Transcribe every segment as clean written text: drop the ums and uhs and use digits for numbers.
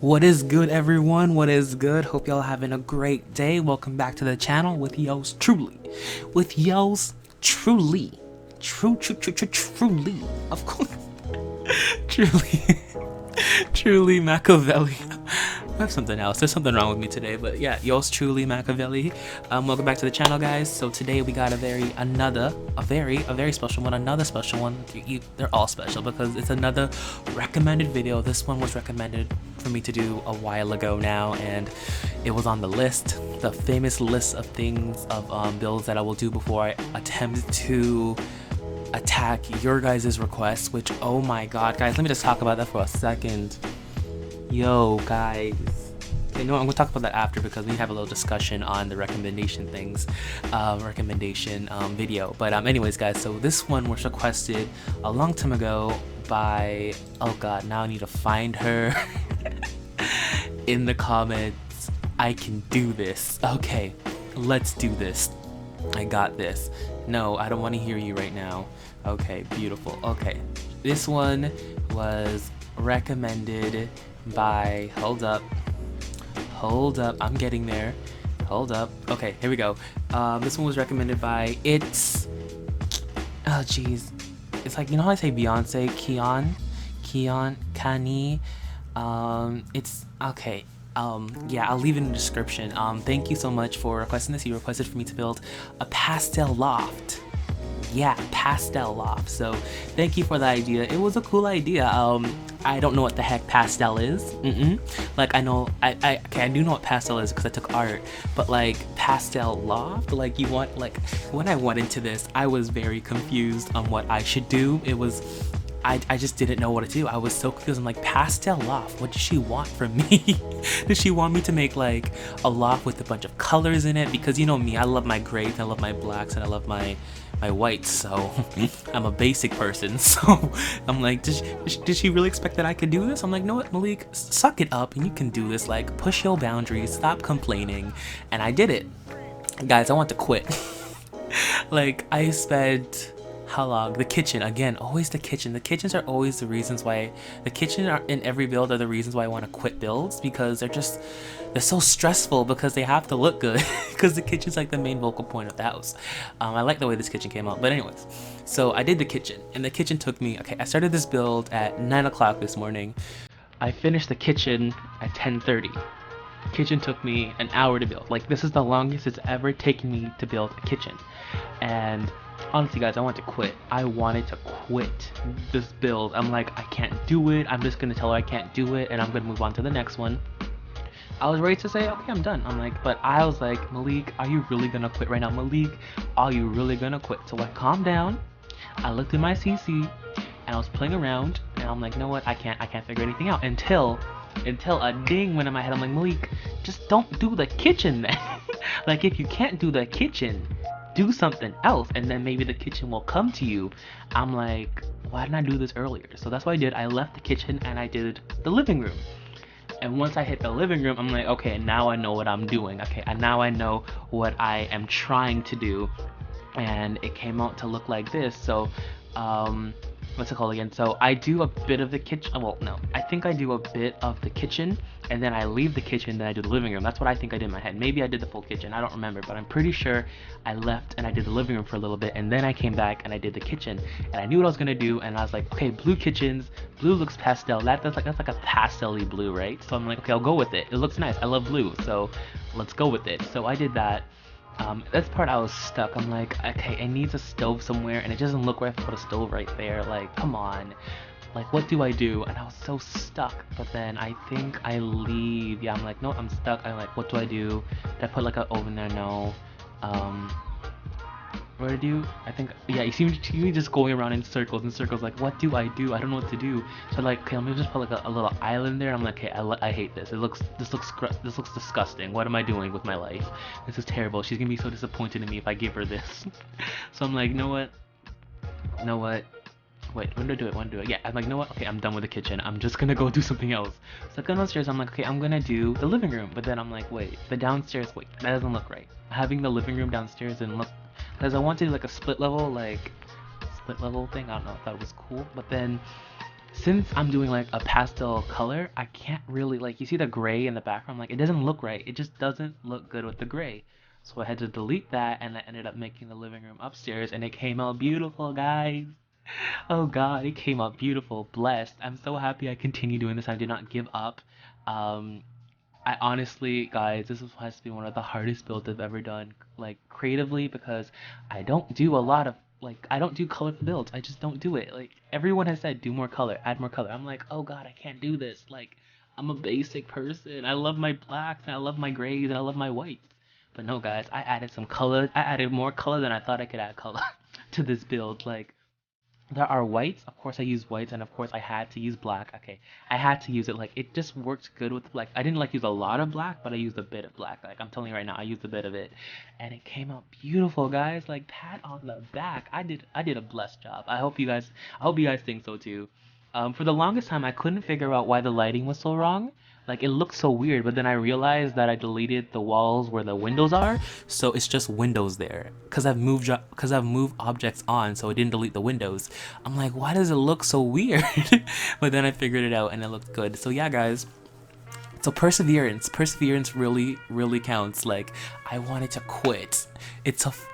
What is good, everyone? What is good? Hope y'all having a great day. Welcome back to the channel with yours truly. Truly. Of course. truly Machiavelli. I have something else. There's something wrong with me today, but yeah, yours truly Machiavelli. Welcome back to the channel, guys. So today we got a very special one. Another special one. They're all special because it's another recommended video. This one was recommended for me to do a while ago now, and it was on the list, the famous list of things of builds that I will do before I attempt to attack your guys' requests. Which, oh my god, guys, let me just talk about that for a second. Yo, guys. Okay, no, I'm gonna talk about that after because we have a little discussion on the recommendation things, video. But anyways, guys, so this one was requested a long time ago by, oh god, now I need to find her in the comments. I can do this. Okay, let's do this. I got this. No, I don't want to hear you right now. Okay, beautiful. Okay, this one was recommended by, hold up, I'm getting there, hold up. Okay, here we go. This one was recommended by, it's, oh jeez, it's like, you know how I say Beyonce, keyoncaeee. It's okay. Yeah, I'll leave it in the description. Thank you so much for requesting this. You requested for me to build a pastel loft. Yeah, pastel loft. So thank you for the idea. It was a cool idea. I don't know what the heck pastel is. Like, I know, I do know what pastel is because I took art, but like pastel loft, like you want, like when I went into this, I was very confused on what I should do. It was, I just didn't know what to do. I was so confused. I'm like, pastel loft, what does she want from me? Does she want me to make like a loft with a bunch of colors in it? Because you know me, I love my grays, I love my blacks, and I love my whites, so I'm a basic person. So I'm like, did she really expect that I could do this? I'm like, no, what, Malik, suck it up and you can do this. Like, push your boundaries, stop complaining. And I did it. Guys, I want to quit. Like, I spent how long? The kitchen, again, always the kitchen. The kitchens are always the reasons why, the kitchen are in every build are the reasons why I want to quit builds, because they're so stressful because they have to look good because the kitchen's like the main vocal point of the house. I like the way this kitchen came out, but anyways, so I did the kitchen, and the kitchen took me, okay, I started this build at 9 o'clock this morning. I finished the kitchen at 10:30. Kitchen took me an hour to build. Like, this is the longest it's ever taken me to build a kitchen. And honestly, guys, I want to quit. I wanted to quit this build. I'm like, I can't do it. I'm just gonna tell her I can't do it, and I'm gonna move on to the next one. I was ready to say, okay, I'm done. I'm like, but I was like, Malik, are you really gonna quit right now? Malik, are you really gonna quit? So I calmed down. I looked at my CC, and I was playing around, and I'm like, you know what? I can't figure anything out until a ding went in my head. I'm like, Malik, just don't do the kitchen then. Like, if you can't do the kitchen, do something else, and then maybe the kitchen will come to you. I'm like, why didn't I do this earlier? So that's what I did. I left the kitchen and I did the living room. And once I hit the living room, I'm like, okay, now I know what I'm doing. Okay, and now I know what I am trying to do. And it came out to look like this. So, what's it called again? So I do a bit of the kitchen. Well, no, I think I do a bit of the kitchen, and then I leave the kitchen, then I do the living room. That's what I think I did in my head. Maybe I did the full kitchen, I don't remember, but I'm pretty sure I left and I did the living room for a little bit, and then I came back and I did the kitchen. And I knew what I was gonna do, and I was like, okay, blue kitchens, blue looks pastel. That's like a pastel-y blue, right? So I'm like, okay, I'll go with it. It looks nice. I love blue, so let's go with it. So I did that. That's part I was stuck. I'm like, okay, it needs a stove somewhere, and it doesn't look right if I put a stove right there. Like, come on. Like, what do I do? And I was so stuck. But then I think I leave. Yeah, I'm like, no, I'm stuck. I'm like, what do I do? Did I put like an oven there? No. What did I do? I think, yeah, you see me just going around in circles, like, what do? I don't know what to do. So like, okay, let me just put like a little island there. I'm like, okay, I hate this. This looks disgusting. What am I doing with my life? This is terrible. She's gonna be so disappointed in me if I give her this. So I'm like, you know what? Wait, when do I do it? Yeah, I'm like, you know what? Okay, I'm done with the kitchen. I'm just gonna go do something else. So I go downstairs. I'm like, okay, I'm gonna do the living room. But then I'm like, wait, the downstairs. Wait, that doesn't look right. Having the living room downstairs and look, because I wanted like a split level thing. I don't know if that was cool. But then since I'm doing like a pastel color, I can't really like, you see the gray in the background, like it doesn't look right. It just doesn't look good with the gray. So I had to delete that and I ended up making the living room upstairs and it came out beautiful, guys. Oh god, it came out beautiful, blessed. I'm so happy I continue doing this. I did not give up. Um, I honestly, guys, has to be one of the hardest builds I've ever done, like creatively, because I don't do a lot of I don't do colorful builds. I just don't do it. Like everyone has said, do more color, add more color. I'm like, oh god, I can't do this. Like I'm a basic person. I love my blacks and I love my grays and I love my whites. But no, guys, I added some color. I added more color than I thought I could add color to this build. Like there are whites. Of course, I use whites, and of course, I had to use black. Okay, I had to use it. Like it just worked good with black. I didn't like use a lot of black, but I used a bit of black. Like I'm telling you right now, I used a bit of it, and it came out beautiful, guys. Like pat on the back. I did a blessed job. I hope you guys think so too. For the longest time, I couldn't figure out why the lighting was so wrong. Like it looked so weird, but then I realized that I deleted the walls where the windows are, so it's just windows there. Cause I've moved objects on, so I didn't delete the windows. I'm like, why does it look so weird? But then I figured it out and it looked good. So yeah, guys. So perseverance really counts. Like I wanted to quit.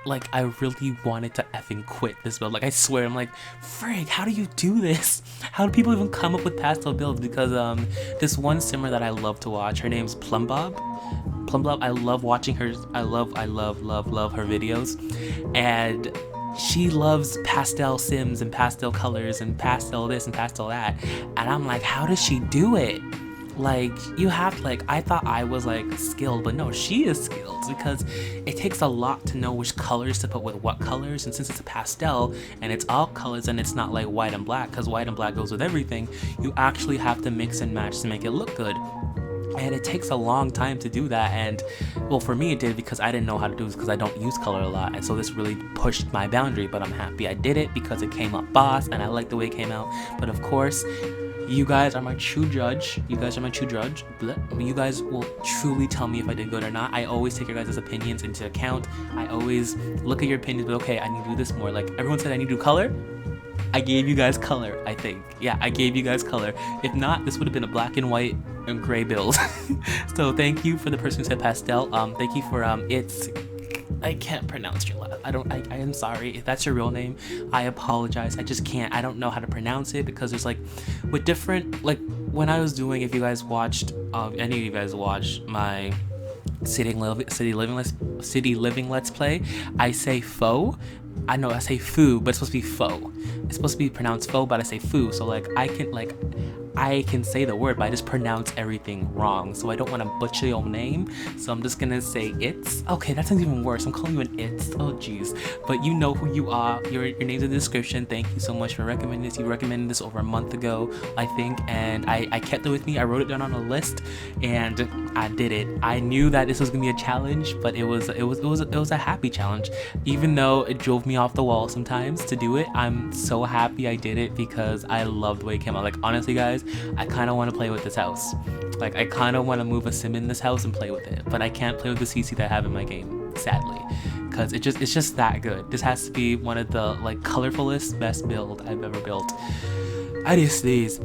Like I really wanted to effing quit this build. Like I swear, I'm like, Frank, how do you do this? How do people even come up with pastel builds? Because this one simmer that I love to watch, her name's Plumbob. Plumbob, I love watching her. I love her videos, and she loves pastel sims and pastel colors and pastel this and pastel that, and I'm like, how does she do it? Like you have like, I thought I was like skilled, but no, she is skilled, because it takes a lot to know which colors to put with what colors. And since it's a pastel and it's all colors and it's not like white and black, because white and black goes with everything, you actually have to mix and match to make it look good. And it takes a long time to do that, and well, for me it did, because I didn't know how to do this, because I don't use color a lot, and so this really pushed my boundary. But I'm happy I did it, because it came out boss and I like the way it came out. But of course, you guys are my true judge. You guys will truly tell me if I did good or not. I always take your guys' opinions into account. I always look at your opinions, but okay, I need to do this more. Like everyone said I need to do color. I gave you guys color, I think. Yeah, I gave you guys color. If not, this would have been a black and white and gray build. So thank you for the person who said pastel. Thank you for I can't pronounce your last. I am sorry if that's your real name. I apologize. I just can't. I don't know how to pronounce it, because there's like with different, like when I was doing, if you guys watched, any of you guys watched my city living let's play, I say faux. I know I say foo, but it's supposed to be faux. It's supposed to be pronounced faux, but I say foo. So like I can say the word, but I just pronounce everything wrong. So I don't want to butcher your name. So I'm just gonna say it's. Okay, that sounds even worse. I'm calling you an it's. Oh jeez. But you know who you are. Your name's in the description. Thank you so much for recommending this. You recommended this over a month ago, I think, and I kept it with me. I wrote it down on a list, and I did it. I knew that this was gonna be a challenge, but it was a happy challenge. Even though it drove me off the wall sometimes to do it, I'm so happy I did it, because I love the way it came out. Like honestly, guys, I kind of want to play with this house. Like I kind of want to move a sim in this house and play with it, but I can't play with the CC that I have in my game, sadly, because it's just that good. This has to be one of the like colorfulest, best build I've ever built. I just sneeze.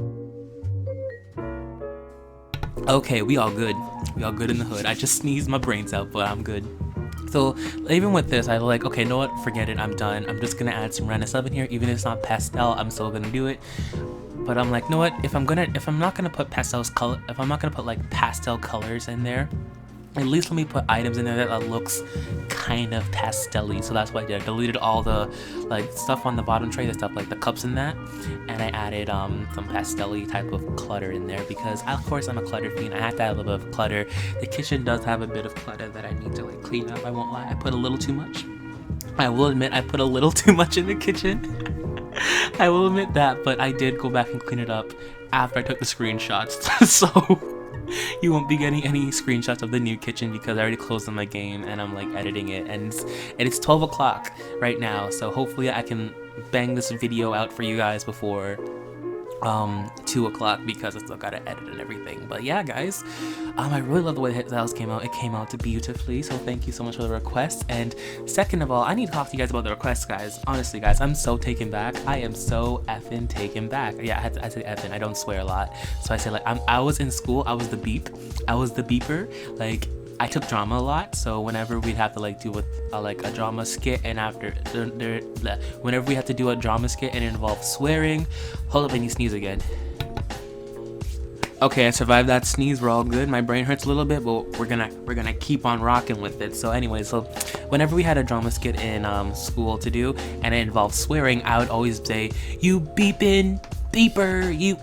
Okay, we all good. We all good in the hood. I just sneezed my brains out, but I'm good. So even with this, I was like, okay, you know what? Forget it. I'm done. I'm just gonna add some random stuff in here. Even if it's not pastel, I'm still gonna do it. But I'm like, you know what? If I'm not gonna put like pastel colors in there, at least let me put items in there that looks kind of pastel-y. So that's what I did. I deleted all the like stuff on the bottom tray, the stuff like the cups and that, and I added some pastel-y type of clutter in there, because of course I'm a clutter fiend. I have to add a little bit of clutter. The kitchen does have a bit of clutter that I need to like clean up. I won't lie, I put a little too much. I will admit I put a little too much in the kitchen. I will admit that, but I did go back and clean it up after I took the screenshots. So you won't be getting any screenshots of the new kitchen, because I already closed on my game and I'm like editing it, and it's 12 o'clock right now, so hopefully I can bang this video out for you guys before 2 o'clock because I still gotta edit and everything. But yeah, guys, I really love the way the house came out. It came out beautifully, so thank you so much for the request. And second of all, I need to talk to you guys about the requests, guys. Honestly, guys, I'm so taken back. I am so effing taken back. Yeah, I say effing. I don't swear a lot, so I say like I was in school. I was the beeper. Like, I took drama a lot, so whenever we'd have to like do a drama skit, and whenever we had to do a drama skit and it involved swearing. Hold up, I need to sneeze again. Okay, I survived that sneeze. We're all good. My brain hurts a little bit, but we're gonna keep on rocking with it. So anyway, so whenever we had a drama skit in school to do and it involved swearing, I would always say, "You beepin' beeper, you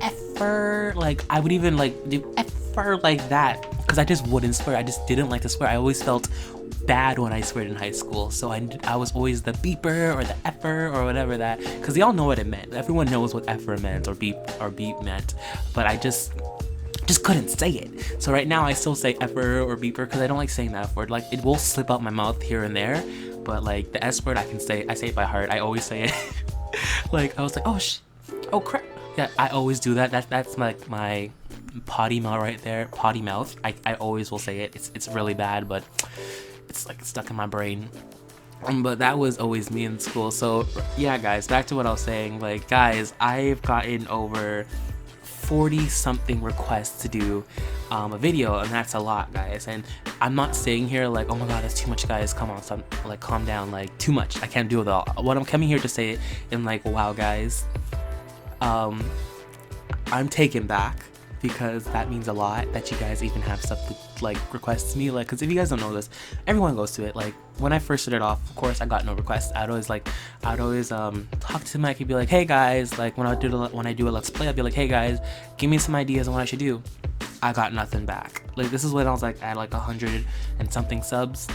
effer." Like, I would even like do effer like that, because I just wouldn't swear. I just didn't like to swear. I always felt bad when I sweared in high school, so I was always the beeper or the effer or whatever that, because they all know what it meant. Everyone knows what effer meant or beep meant, but I just couldn't say it. So right now I still say effer or beeper because I don't like saying that F word. Like, it will slip out my mouth here and there, but like the S word I say it by heart. I always say it. Like, I was like, oh crap. Yeah, I always do that. That's my potty mouth right there. Potty mouth. I always will say it. It's really bad, but it's like stuck in my brain. But that was always me in school. So yeah, guys, back to what I was saying. Like, guys, I've gotten over 40 something requests to do a video, and that's a lot, guys. And I'm not saying here like, oh my god, that's too much, guys, come on, so like, calm down, like, too much, I can't do it all. What I'm coming here to say in like, wow, guys, I'm taken back, because that means a lot that you guys even have stuff to like request me. Like, because if you guys don't know this, everyone goes to it. Like, when I first started off, of course, I got no requests. I'd always talk to the mic and be like, hey guys, like when I do a let's play, I'd be like, hey guys, give me some ideas on what I should do. I got nothing back. Like, this is when I was like at like 100 and something subs.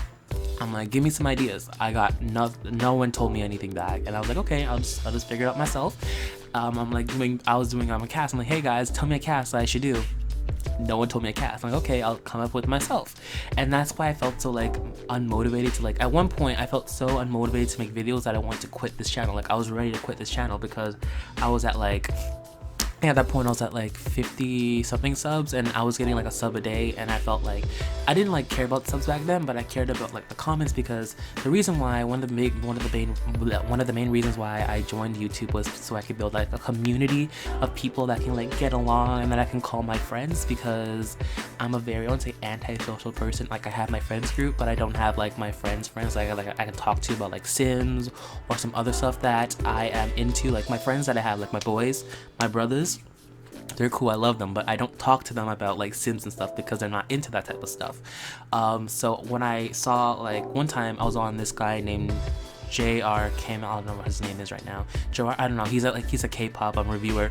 I'm like, give me some ideas. I got no one told me anything back, and I was like, okay, I'll just figure it out myself. I was doing a cast. I'm like, hey guys, tell me a cast that I should do. No one told me a cast. I'm like, okay, I'll come up with myself. And that's why I felt so like unmotivated to, like, at one point I felt so unmotivated to make videos that I wanted to quit this channel. Like, I was ready to quit this channel because I was at like, at that point I was at like 50 something subs, and I was getting like a sub a day, and I felt like I didn't like care about subs back then, but I cared about like the comments, because the reason why one of the main reasons why I joined YouTube was so I could build like a community of people that can like get along and that I can call my friends, because I'm a very, I wouldn't say antisocial person. Like, I have my friends group, but I don't have like my friends like I can talk to about like Sims or some other stuff that I am into. Like, my friends that I have, like my boys, my brothers, they're cool, I love them, but I don't talk to them about like Sims and stuff because they're not into that type of stuff. So when I saw, like, one time I was on this guy named JR came, I don't know what his name is right now. JR, I don't know, he's a K-pop reviewer.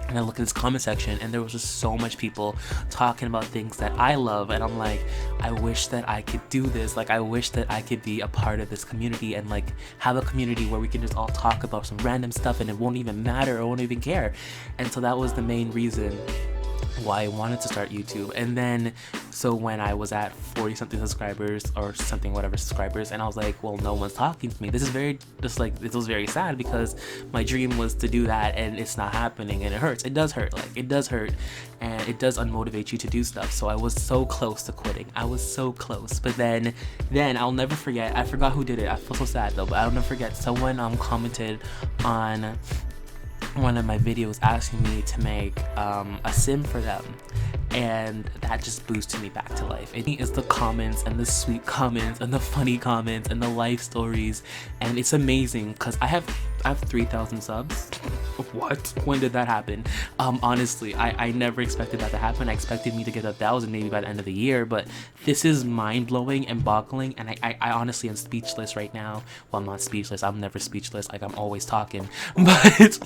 And I look at this comment section, and there was just so much people talking about things that I love, and I'm like, I wish that I could do this. Like, I wish that I could be a part of this community and like have a community where we can just all talk about some random stuff and it won't even matter, or won't even care. And so that was the main reason why I wanted to start YouTube. And then, so when I was at 40 something subscribers or something, whatever subscribers, and I was like, well, no one's talking to me. This was very sad, because my dream was to do that and it's not happening, and it hurts. It does hurt, like, it does hurt, and it does unmotivate you to do stuff. So I was so close to quitting. I was so close. But then I'll never forget, I forgot who did it. I feel so sad though, but I'll never forget, someone commented on one of my videos asking me to make a sim for them, and that just boosted me back to life. It is the comments, and the sweet comments, and the funny comments, and the life stories, and it's amazing because I have 3,000 subs. What? When did that happen? Honestly, I never expected that to happen. I expected me to get 1,000 maybe by the end of the year, but this is mind-blowing and boggling, and I honestly am speechless right now. Well, I'm not speechless. I'm never speechless. Like, I'm always talking, but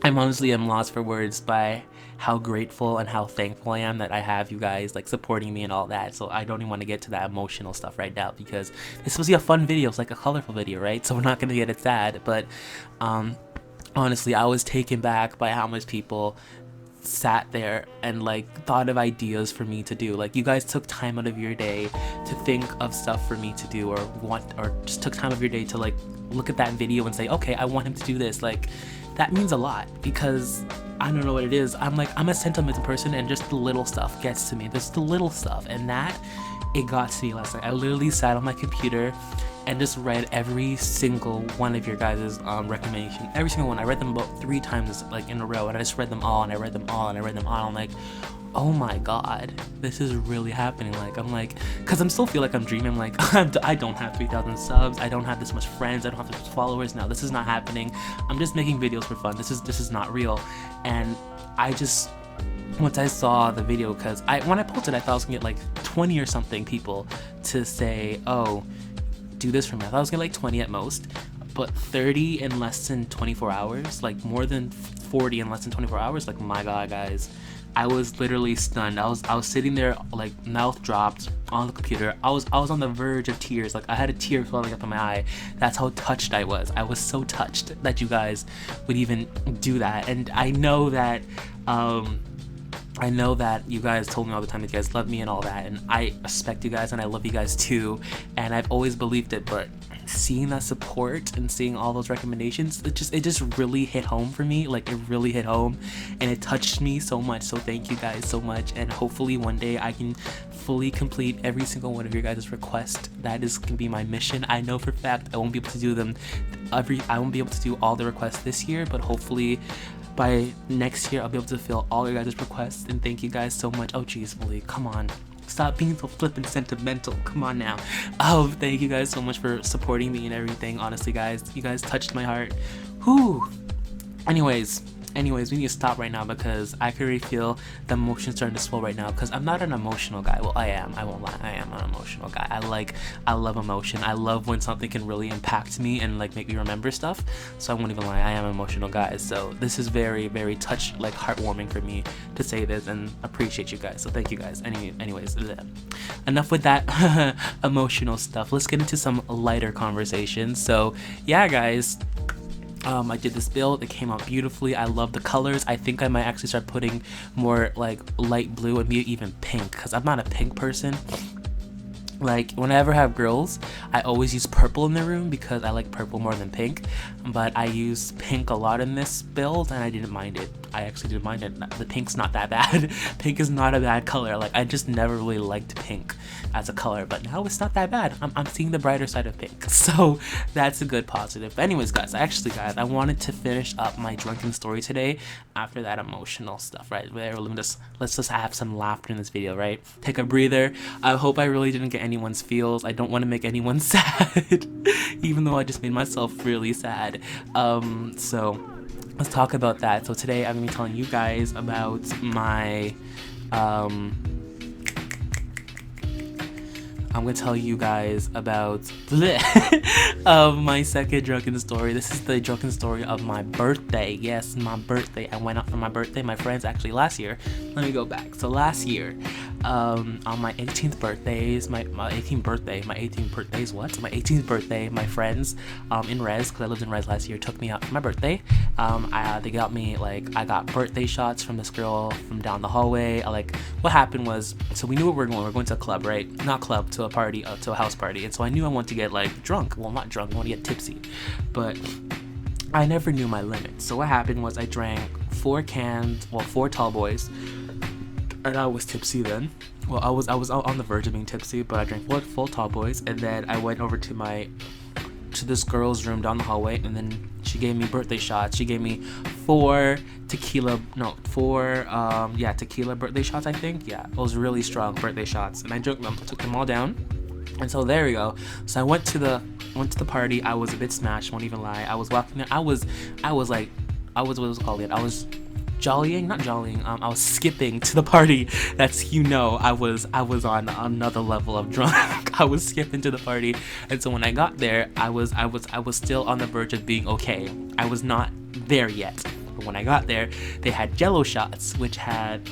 I'm honestly lost for words by how grateful and how thankful I am that I have you guys like supporting me and all that. So I don't even want to get to that emotional stuff right now, because this was a fun video. It's like a colorful video, right? So we're not gonna get it sad, but honestly, I was taken back by how much people sat there and like thought of ideas for me to do. Like, you guys took time out of your day to think of stuff for me to do, or just took time of your day to like look at that video and say, okay, I want him to do this. Like, that means a lot, because I don't know what it is. I'm a sentimental person, and just the little stuff gets to me. Just the little stuff, and that, it got to me last night. I literally sat on my computer and just read every single one of your guys' recommendation. Every single one. I read them about 3 times like in a row, and I just read them all, and I read them all, and I read them all. I'm like, oh my god, this is really happening. Like, I'm like, because I'm still feel like I'm dreaming. I'm like, I don't have 3,000 subs. I don't have this much friends. I don't have this much followers. Now this is not happening. I'm just making videos for fun. This is not real. And I just, once I saw the video, because when I posted, I thought I was gonna get like 20 or something people to say, oh, do this for me. I thought I was gonna get like 20 at most, but 30 in less than 24 hours, like more than 40 in less than 24 hours. Like, my god, guys, I was literally stunned. I was sitting there, like, mouth dropped on the computer. I was on the verge of tears. Like, I had a tear falling up in my eye. That's how touched I was. I was so touched that you guys would even do that. And I know that you guys told me all the time that you guys love me and all that, and I respect you guys, and I love you guys too, and I've always believed it. But seeing that support and seeing all those recommendations, it just really hit home for me. Like, it really hit home, and it touched me so much. So thank you guys so much, and hopefully one day I can fully complete every single one of your guys' requests. That is gonna be my mission. I know for a fact I won't be able to do them I won't be able to do all the requests this year, but hopefully by next year I'll be able to fulfill all your guys' requests. And thank you guys so much. Oh jeez, Malik, come on, stop being so flippin' sentimental. Come on now. Oh, thank you guys so much for supporting me and everything. Honestly, guys, you guys touched my heart. Whew. Anyways, we need to stop right now, because I can already feel the emotions starting to swell right now, because I'm not an emotional guy. Well, I am. I won't lie. I am an emotional guy. I love emotion. I love when something can really impact me and like make me remember stuff. So I won't even lie. I am an emotional guy. So this is very, very heartwarming for me to say this, and appreciate you guys. So thank you guys. Anyways, enough with that emotional stuff. Let's get into some lighter conversations. So yeah, guys. I did this build. It came out beautifully. I love the colors. I think I might actually start putting more like light blue and maybe even pink, because I'm not a pink person. Like, whenever I have girls, I always use purple in the room because I like purple more than pink, but I use pink a lot in this build, and I didn't mind it. I actually didn't mind it. The pink's not that bad. Pink is not a bad color. Like, I just never really liked pink as a color, but now it's not that bad. I'm seeing the brighter side of pink, so that's a good positive. But anyways, guys, I wanted to finish up my drunken story today after that emotional stuff, right? Let's just have some laughter in this video, right? Take a breather. I hope I really didn't get anyone's feels. I don't want to make anyone sad, even though I just made myself really sad. So let's talk about that. So today I'm gonna be telling you guys about my I'm gonna tell you guys about my second drunken story. This is the drunken story of my birthday. Yes, my birthday. I went out for my birthday. My friends, actually last year. Let me go back. So last year, on my 18th birthday, my 18th birthday, my friends in Res, because I lived in Res last year, took me out for my birthday. They got me, like, I got birthday shots from this girl from down the hallway. What happened was, so we knew where we were going. We were going to a club, right? Not club, to a party, to a house party. And so I knew I wanted to get, like, drunk. Well, not drunk, I want to get tipsy. But I never knew my limit. So what happened was I drank 4 tall boys. And I was tipsy then. Well, I was on the verge of being tipsy, but I drank 4 tall boys, and then I went over to this girl's room down the hallway, and then she gave me birthday shots. She gave me 4 tequila birthday shots, I think. Yeah, it was really strong birthday shots, and I drank them, took them all down. And so there we go. So I went to the party. I was a bit smashed, won't even lie. I was walking there. I was I was skipping to the party. That's, I was on another level of drunk. I was skipping to the party, and so when I got there, I was still on the verge of being okay. I was not there yet, but when I got there, they had Jello shots, which had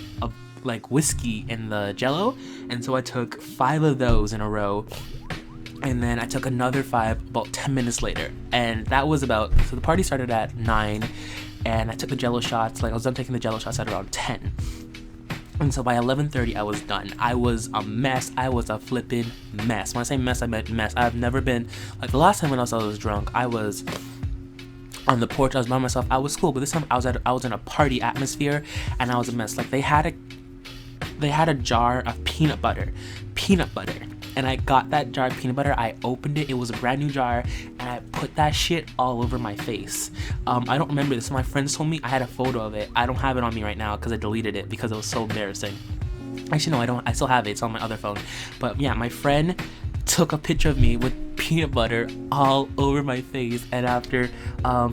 whiskey in the Jello, and so I took 5 of those in a row. And then I took another 5 about 10 minutes later, and that was so the party started at 9, and I took the Jello shots, I was done taking the Jello shots at around 10. And so by 11:30 I was done. I was a mess. I was a flippin' mess. When I say mess, I meant mess. I've never been, the last time when I was drunk, I was on the porch. I was by myself. I was cool, but this time I was in a party atmosphere, and I was a mess. Like they had a jar of peanut butter, and I got that jar of peanut butter. I opened it. It was a brand new jar, and I put that shit all over my face. I don't remember this. My friends told me I had a photo of it. I don't have it on me right now because I deleted it because it was so embarrassing. Actually, no, I don't. I still have it. It's on my other phone. But yeah, my friend took a picture of me with peanut butter all over my face, and after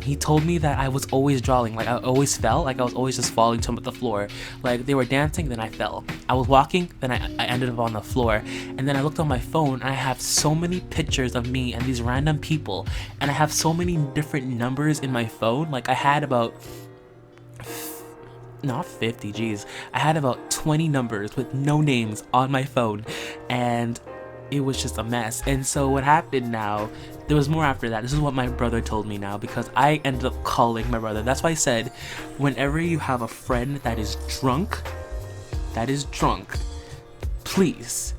he told me that I was always drawing, like I always fell, like I was always just falling to the floor. Like they were dancing, then I fell. I was walking, then I ended up on the floor. And then I looked on my phone, and I have so many pictures of me and these random people, and I have so many different numbers in my phone. Like I had about not 50, geez, I had about 20 numbers with no names on my phone, and it was just a mess. And so what happened now, there was more after that. This is what my brother told me now, because I ended up calling my brother. That's why I said, whenever you have a friend that is drunk, please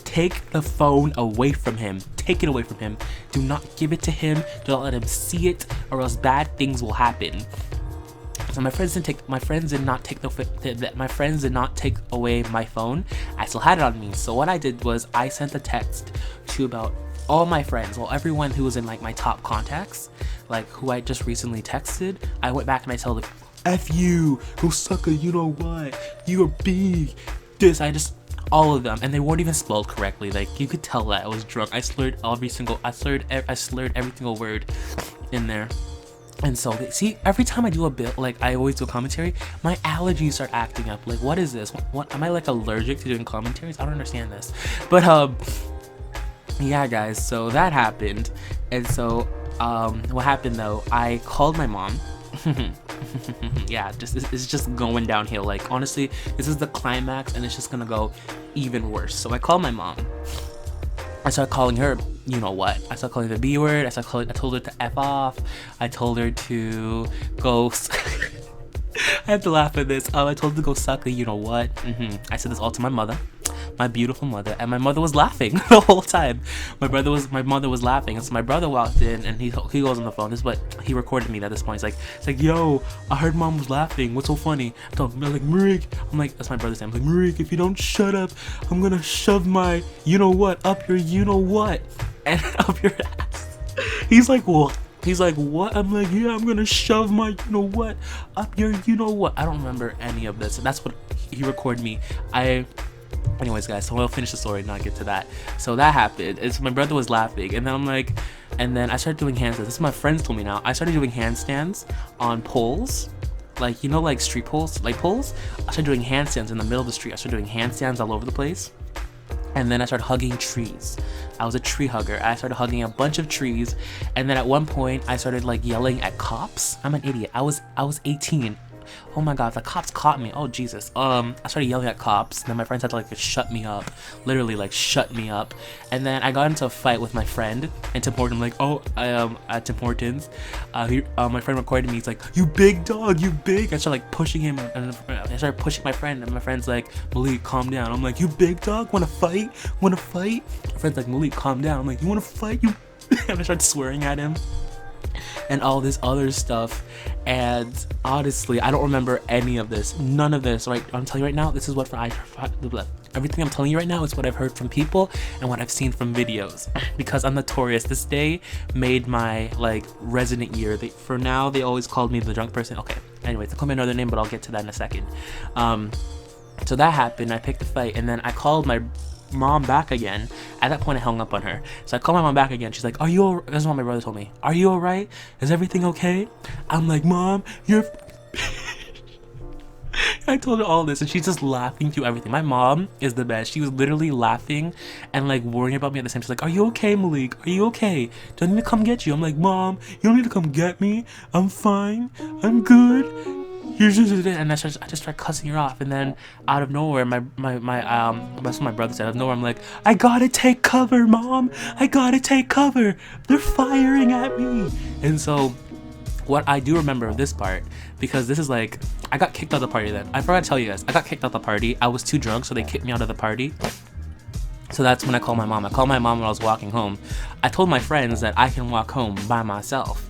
take the phone away from him. Take it away from him. Do not give it to him. Do not let him see it, or else bad things will happen. So my friends did not take away my phone. I still had it on me. So what I did was I sent a text to about all my friends, well, everyone who was in like my top contacts, like who I just recently texted. I went back and I told them, F you, go sucker, you know what, you're big, this, all of them, and they weren't even spelled correctly. Like you could tell that I was drunk. I slurred every single word in there. And so, see, every time I do a bit, like I always do a commentary, my allergies start acting up. Like, what is this? What am I like allergic to doing commentaries? I don't understand this. But yeah, guys. So that happened, and so what happened though? I called my mom. Yeah, it's just going downhill. Like honestly, this is the climax, and it's just gonna go even worse. So I called my mom. I started calling her, you know what? I started calling her the B word. I told her to F off. I told her to go. I have to laugh at this. I told her to go suck a, you know what? I said this all to my mother, my beautiful mother, and my mother was laughing the whole time. My mother was laughing, and so my brother walked in, and he goes on the phone. This is what he recorded me at this point. It's like, yo, I heard mom was laughing. What's so funny? I'm like, Marik. I'm like, that's my brother's name. I'm like, Marik, if you don't shut up, I'm gonna shove my you know what up your you know what and up your ass. He's like, what? He's like, what? I'm like, yeah, I'm gonna shove my you know what up your you know what. I don't remember any of this, and that's what he recorded me. Anyways, guys, so I'll finish the story and not get to that. So that happened. It's my brother was laughing, and then I'm like, and then I started doing handstands. This is my friends told me now. I started doing handstands on poles, like, you know, like street poles, light poles. I started doing handstands in the middle of the street. I started doing handstands all over the place. And then I started hugging trees. I was a tree hugger. I started hugging a bunch of trees, and then at one point I started like yelling at cops. I'm an idiot. I was 18. Oh my god, the cops caught me. Oh Jesus. I started yelling at cops, and then my friends had to like shut me up. Literally like shut me up. And then I got into a fight with my friend and Tim Hortons. Like, oh, at Tim Hortons. My friend recorded me. He's like, you big dog, you big. I started like pushing him, and I started pushing my friend, and my friend's like, Malik, calm down. I'm like, you big dog, wanna fight? My friend's like, Malik, calm down. I'm like, you wanna fight? You and I started swearing at him and all this other stuff. And honestly, I don't remember any of this, none of this. Right, I'm telling you right now, this is what everything I'm telling you right now is what I've heard from people and what I've seen from videos, because I'm notorious. This day made my like resident year. For now, they always called me the drunk person. Okay, anyways, they call me another name, but I'll get to that in a second. So that happened. I picked a fight, and then I called my mom back again. At that point I hung up on her, so I called my mom back again. She's like, are you all right? This is what my brother told me. Are you all right? Is everything okay? I'm like, Mom, you're I told her all this, and she's just laughing through everything. My mom is the best. She was literally laughing and like worrying about me at the same time. She's like, are you okay, Malik? Are you okay? Do I need to come get you? I'm like, Mom, you don't need to come get me. I'm fine. I'm good. And I just started cussing her off, and then out of nowhere, that's what my brother said. Out of nowhere, I'm like, I gotta take cover, Mom. I gotta take cover. They're firing at me. And so, what I do remember of this part, because this is like, I got kicked out of the party then. I forgot to tell you guys, I got kicked out of the party. I was too drunk, so they kicked me out of the party. So that's when I called my mom. I called my mom when I was walking home. I told my friends that I can walk home by myself.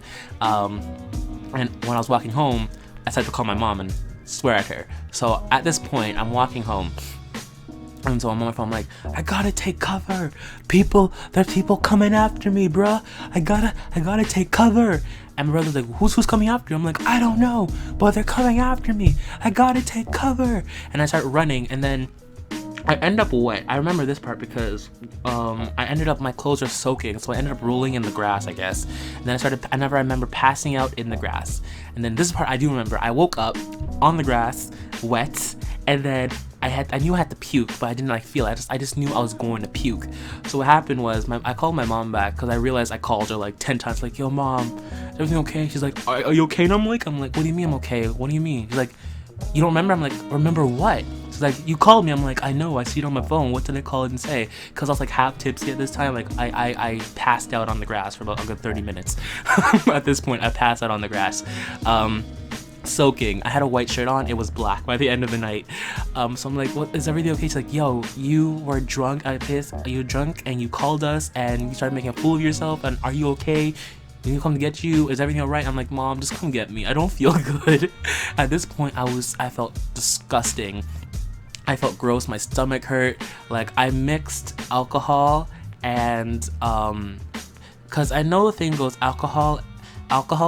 And when I was walking home, I started to call my mom and swear at her. So at this point, I'm walking home. And so I'm on my phone, I'm like, I gotta take cover. There's people coming after me, bruh. I gotta take cover. And my brother's like, who's coming after you? I'm like, I don't know, but they're coming after me. I gotta take cover. And I start running, and then I end up wet. I remember this part because my clothes are soaking, so I ended up rolling in the grass, I guess. And then I remember passing out in the grass. And then this part I do remember. I woke up on the grass, wet, and then I knew I had to puke, but I didn't feel it. I just knew I was going to puke. So what happened was I called my mom back because I realized I called her like 10 times, like, yo mom, is everything okay? She's like, are you okay? And I'm like, what do you mean I'm okay? What do you mean? She's like, you don't remember? I'm like, remember what? She's like, you called me. I'm like, I know, I see it on my phone. What did I call it and say? Because I was like half tipsy at this time. Like I passed out on the grass for about a good 30 minutes. At this point, I passed out on the grass. Soaking. I had a white shirt on. It was black by the end of the night. So I'm like, what, is everything okay? She's like, yo, you were drunk at this. You were drunk and you called us and you started making a fool of yourself. And are you okay? We need to come to get you. Is everything alright? I'm like, mom, just come get me. I don't feel good. At this point, I felt disgusting. I felt gross. My stomach hurt. Like I mixed alcohol and cause I know the thing goes alcohol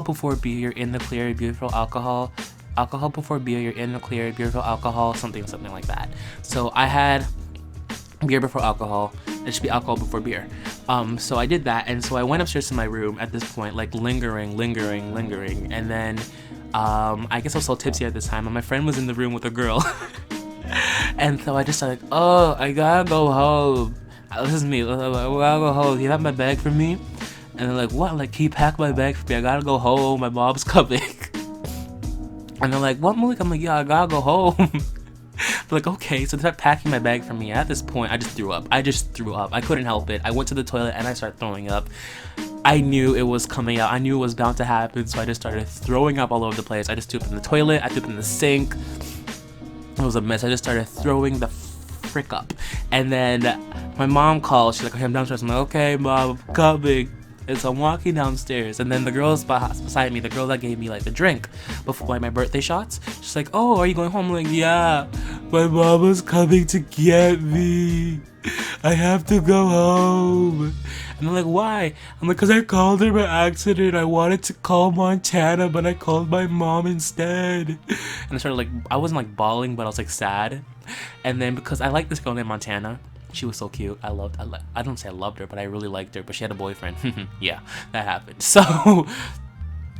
before beer, you're in the clear, beautiful alcohol before beer, you're in the clear, beautiful alcohol, something like that. So I had beer before alcohol. It should be alcohol before beer. So I did that, and so I went upstairs to my room at this point, like lingering, and then I guess I was so tipsy at this time, and my friend was in the room with a girl. And so I just started, oh, I gotta go home. This is me. I gotta go home. You have my bag for me? And they're like, what? Like, can you pack my bag for me? I gotta go home. My mom's coming. And they're like, what, Malik? I'm like, yeah, I gotta go home. They're like, okay. So they start packing my bag for me. At this point, I just threw up. I couldn't help it. I went to the toilet and I started throwing up. I knew it was coming out. I knew it was bound to happen. So I just started throwing up all over the place. I just threw up in the toilet. I threw up in the sink. It was a mess. I just started throwing the frick up. And then my mom called. She's like, okay, I'm downstairs. I'm like, okay, mom, I'm coming. And so I'm walking downstairs, and then the girl beside me, the girl that gave me like the drink before like my birthday shots, she's like, oh, are you going home? I'm like, yeah, my mama's coming to get me. I have to go home. And I'm like, why? I'm like, because I called her by accident. I wanted to call Montana, but I called my mom instead. And I started like, I wasn't like bawling, but I was like sad. And then because I like this girl named Montana, she was so cute. I don't say I loved her, but I really liked her. But she had a boyfriend. Yeah, that happened. So,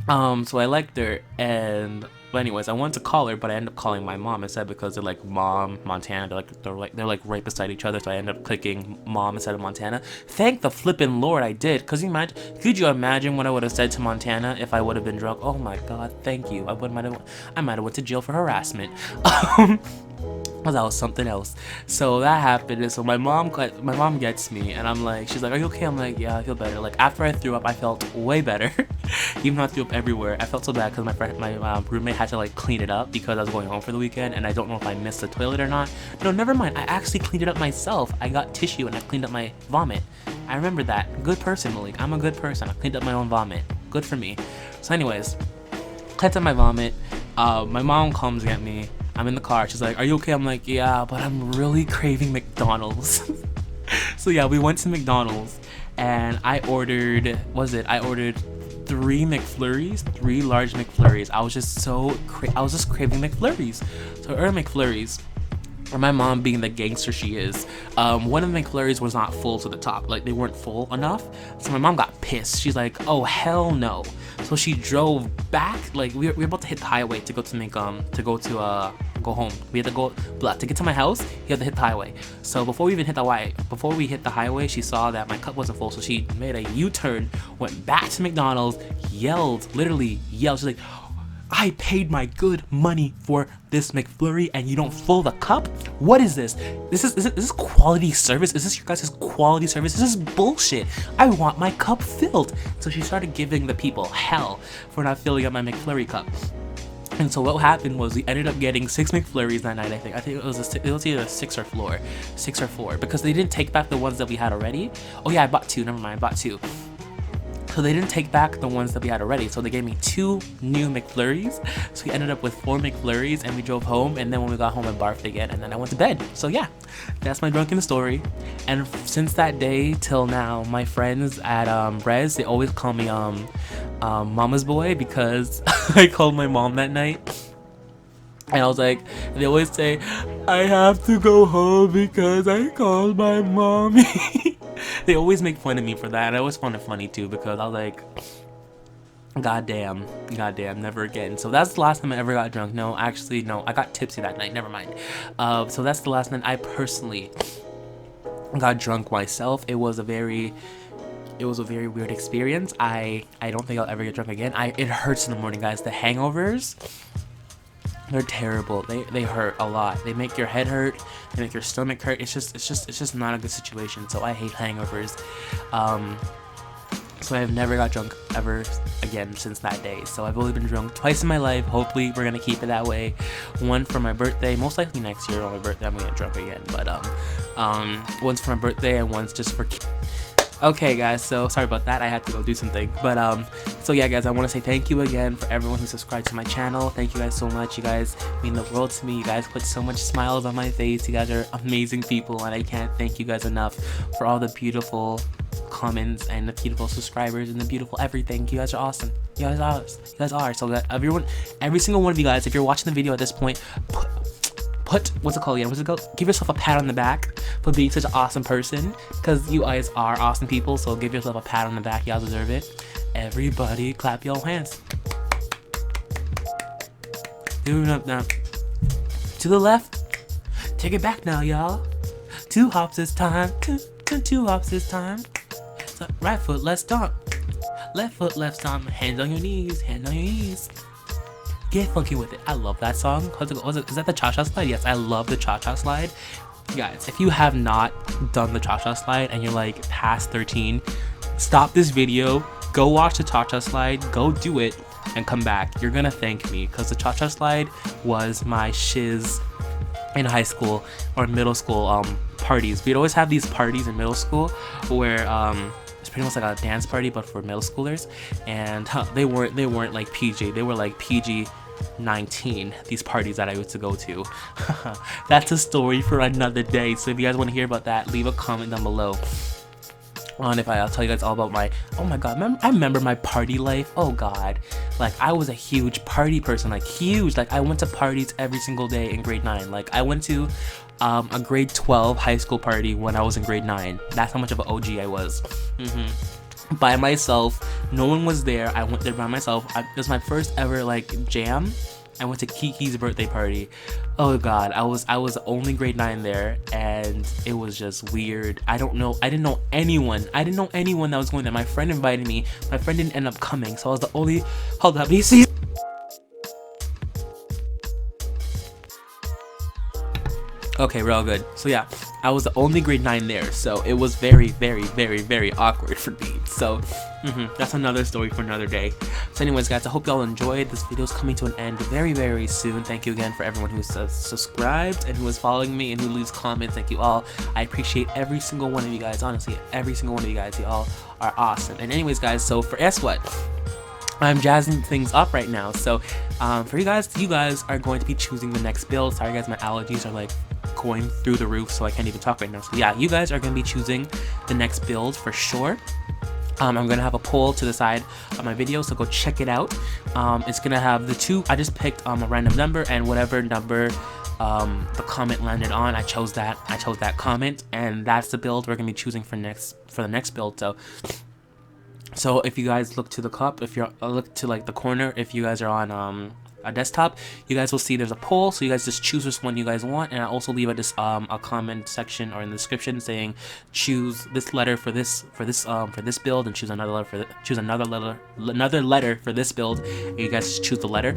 so I liked her, and but anyways, I wanted to call her, but I ended up calling my mom instead because they're like Mom, Montana. They're like right beside each other. So I ended up clicking Mom instead of Montana. Thank the flippin' Lord I did. Could you imagine what I would have said to Montana if I would have been drunk? Oh my God, thank you. I might have went to jail for harassment. That was something else. So that happened, and so my mom gets me, and I'm like, she's like, are you okay? I'm like, yeah, I feel better. Like after I threw up, I felt way better. Even though I threw up everywhere, I felt so bad because my roommate had to like clean it up because I was going home for the weekend, and I don't know if I missed the toilet or not. No, never mind. I actually cleaned it up myself. I got tissue and I cleaned up my vomit. I remember that. Good person, Malik. I'm a good person. I cleaned up my own vomit. Good for me. So anyways, cleaned up my vomit. My mom comes at me. I'm in the car. She's like, are you okay? I'm like, yeah, but I'm really craving McDonald's. So yeah, we went to McDonald's, and I ordered 3 McFlurries, 3 large McFlurries. I was just craving McFlurries. So I ordered McFlurries. And my mom, being the gangster she is, one of the McFlurries was not full to the top. Like, they weren't full enough. So my mom got pissed. She's like, oh, hell no. So she drove back. Like, we were about to hit the highway to go home. We had to go, to get to my house, you have to hit the highway. So before we hit the highway, she saw that my cup wasn't full. So she made a U-turn, went back to McDonald's, literally yelled. She's like, I paid my good money for this McFlurry and you don't fill the cup? What is this? Is this quality service? Is this your guys' quality service? This is bullshit. I want my cup filled. So she started giving the people hell for not filling up my McFlurry cup. And so what happened was we ended up getting 6 McFlurries that night. I think it was either 6 or 4 because they didn't take back the ones that we had already. Oh yeah, I bought 2. Never mind, I bought 2. So they didn't take back the ones that we had already. So they gave me 2 new McFlurries. So we ended up with 4 McFlurries, and we drove home. And then when we got home, I barfed again, and then I went to bed. So yeah, that's my drunken story. And since that day till now, my friends at Res, they always call me Mama's boy, because I called my mom that night. And I was like, they always say, I have to go home because I called my mommy. They always make fun of me for that. And I always found it funny too, because I was like, goddamn, never again. So that's the last time I ever got drunk. No, actually, no, I got tipsy that night. Never mind. So that's the last night I personally got drunk myself. It was a very weird experience. I don't think I'll ever get drunk again. It hurts in the morning, guys. The hangovers, they're terrible. They hurt a lot. They make your head hurt. They make your stomach hurt. It's just not a good situation. So I hate hangovers. So I've never got drunk ever again since that day. So I've only been drunk twice in my life. Hopefully we're gonna keep it that way. One for my birthday, most likely next year on my birthday I'm gonna get drunk again. But one's for my birthday and one's just for. Okay guys, so sorry about that, I had to go do something. But so yeah guys, I want to say thank you again for everyone who subscribed to my channel. Thank you guys so much. You guys mean the world to me. You guys put so much smiles on my face. You guys are amazing people, and I can't thank you guys enough for all the beautiful comments and the beautiful subscribers and the beautiful everything. You guys are awesome. You guys are. So that every single one of you guys, if you're watching the video at this point, put what's it called? Yeah, what's it called? Give yourself a pat on the back for being such an awesome person, because you guys are awesome people. So give yourself a pat on the back. Y'all deserve it. Everybody, clap your hands. Do it up now. To the left. Take it back now, y'all. 2 hops this time. Two hops this time. So, right foot, left stomp. Left foot, left stomp. Hands on your knees. Hands on your knees. Get funky with it. I love that song. Is that the cha-cha slide? Yes, I love the cha-cha slide. Guys, if you have not done the cha-cha slide and you're like past 13, stop this video, go watch the cha-cha slide, go do it, and come back. You're gonna thank me, because the cha-cha slide was my shiz in high school or middle school parties. We'd always have these parties in middle school where it's pretty much like a dance party but for middle schoolers, and they weren't like PG, they were like PG-19, these parties that I used to go to. That's a story for another day. So if you guys want to hear about that, leave a comment down below on if I'll tell you guys all about my, oh my god, I remember my party life. Oh god, like I was a huge party person, like huge. Like I went to parties every single day in grade 9. Like I went to a grade 12 high school party when I was in grade 9. That's how much of an OG I was. By myself, no one was there. I went there by myself. It was my first ever like jam. I went to Kiki's birthday party. Oh god, I was only grade 9 there, and it was just weird. I didn't know anyone that was going there. My friend invited me. My friend didn't end up coming, so I was the only. Hold up, BC. Okay, we're all good. So yeah, I was the only grade 9 there, so it was very, very, very, very awkward for me. So that's another story for another day. So anyways guys, I hope y'all enjoyed. This video is coming to an end very, very soon. Thank you again for everyone who subscribed and who is following me and who leaves comments. Thank you all. I appreciate every single one of you guys. Honestly, every single one of you guys. You all are awesome. And anyways guys, so for guess what? I'm jazzing things up right now. So for you guys are going to be choosing the next build. Sorry guys, my allergies are like going through the roof, so I can't even talk right now. So yeah, you guys are going to be choosing the next build for sure. I'm going to have a poll to the side of my video, so go check it out. It's going to have the 2, I just picked a random number, and whatever number the comment landed on, I chose that comment, and that's the build we're going to be choosing for the next build. So if you guys look to the cup, if you look to like the corner, if you guys are on a desktop, you guys will see there's a poll, so you guys just choose which one you guys want, and I also leave a comment section or in the description saying choose this letter for this build, and choose another letter for this build, and you guys just choose the letter.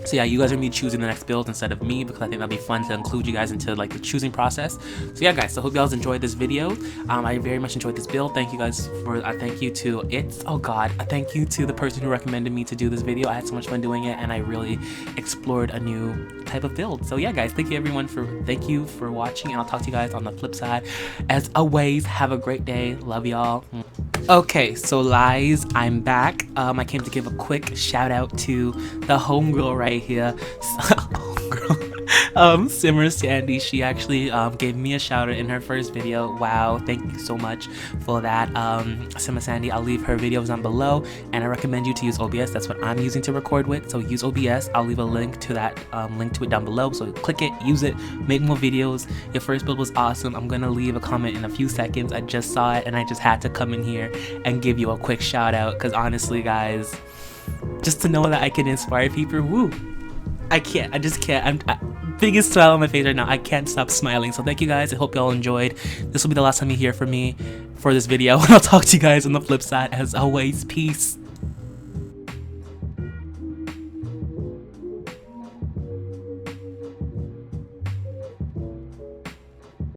So yeah, you guys are gonna be choosing the next build instead of me, because I think that'll be fun to include you guys into like the choosing process. So yeah, guys, so hope you guys enjoyed this video. I very much enjoyed this build. Thank you guys for thank you to thank you to the person who recommended me to do this video. I had so much fun doing it, and I really explored a new type of build. So yeah, guys, thank you for watching, and I'll talk to you guys on the flip side. As always, have a great day. Love y'all. Okay, so lies, I'm back. I came to give a quick shout out to the homegirl right here. SimmerSadie. She actually gave me a shout out in her first video. Wow, thank you so much for that. SimmerSadie, I'll leave her videos down below, and I recommend you to use OBS. That's what I'm using to record with, so use OBS. I'll leave a link to that it down below, so click it, use it, make more videos. Your first build was awesome. I'm gonna leave a comment in a few seconds. I just saw it and I just had to come in here and give you a quick shout out, because honestly, guys, just to know that I can inspire people, woo, I just can't. Biggest smile on my face right now. I can't stop smiling. So thank you guys. I hope y'all enjoyed. This will be the last time you hear from me for this video. And I'll talk to you guys on the flip side. As always, peace.